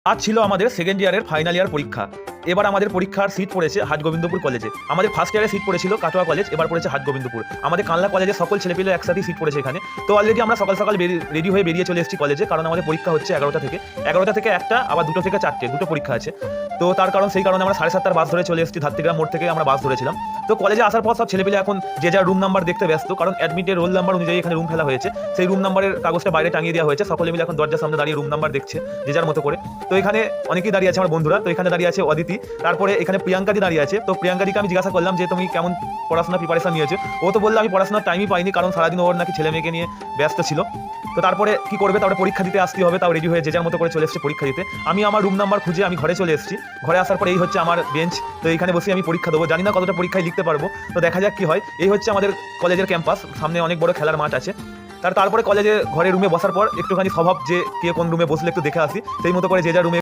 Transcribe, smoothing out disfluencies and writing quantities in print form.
আজ ছিল আমাদের সেকেন্ড ইয়ারের ফাইনাল ইয়ার পরীক্ষা। এবার আমাদের পরীক্ষার সিট পড়েছে হাটগোবিন্দপুর কলেজে। আমাদের ফার্স্ট ইয়ারে সিট পড়েছিল কাটোয়া কলেজ, এবার পড়েছে হাটগোবিন্দপুর। আমাদের কানলা কলেজের সকল ছেলেপেলে একসাথে সিট পড়েছে এখানে। তো অলরেডি আমরা সকাল সকাল রেডি হয়ে বেরিয়ে চলে এসেছি কলেজে, কারণ আমাদের পরীক্ষা হচ্ছে 11টা থেকে একটা, আবার 2টো থেকে 4টে, দুটো পরীক্ষা আছে। তো সেই কারণে আমরা 7:30টার বাস ধরে চলে এসেছি। ধাত্রীগ্রাম মোড় থেকে আমরা বাস ধরেছিলাম। তো কলেজে আসার পর সব ছেলেপেলে এখন যে যার রুম নাম্বার দেখতে ব্যস্ত, কারণ অ্যাডমিটের রোল নাম্বার অনুযায়ী এখানে রুম ফেলা হয়েছে। সেই রুম নাম্বারের কাগজটা বাইরে টাঙিয়ে দেওয়া হয়েছে। সকলে মিলে এখন দরজার সামনে দাঁড়িয়ে রুম নাম্বার দেখছে যে যার মতো করে। তো এখানে অনেকেই দাঁড়িয়ে আছে আমার বন্ধুরা। তো এখানে দাঁড়িয়ে আছে অদিতি, তারপরে এখানে প্রিয়াঙ্কাদি দাঁড়িয়ে আছে। তো প্রিয়াঙ্কাদিকে আমি জিজ্ঞাসা করলাম যে তুমি কেমন পড়াশোনা প্রিপারেশন নিয়েছো। ও তো বললো আমি পড়াশোনার টাইমই পাইনি, কারণ সারাদিন ওর নাকি ছেলে মেয়েকে নিয়ে ব্যস্ত ছিল। তো তারপরে কি করবে, তারপরে পরীক্ষা দিতে আসতে হবে। তাও রেডি হয়ে যে যার মতো করে চলে এসেছে পরীক্ষা দিতে। আমি আমার রুম নাম্বার খুঁজে আমি ঘরে চলে এসেছি। ঘরে আসার পরে এই হচ্ছে আমার বেঞ্চ। তো এইখানে বসে আমি পরীক্ষা দেবো। জানি না কতটা পরীক্ষায় লিখতে পারবো, তো দেখা যাক কি হয়। এই হচ্ছে আমাদের কলেজের ক্যাম্পাস, সামনে অনেক বড় খেলার মাঠ আছে। তারপরে কলেজে ঘরে রুমে বসার পর একটুখানি স্বভাব যে কে কোন রুমে বসলে একটু দেখে আসি, সেই মতো করে যে যার রুমে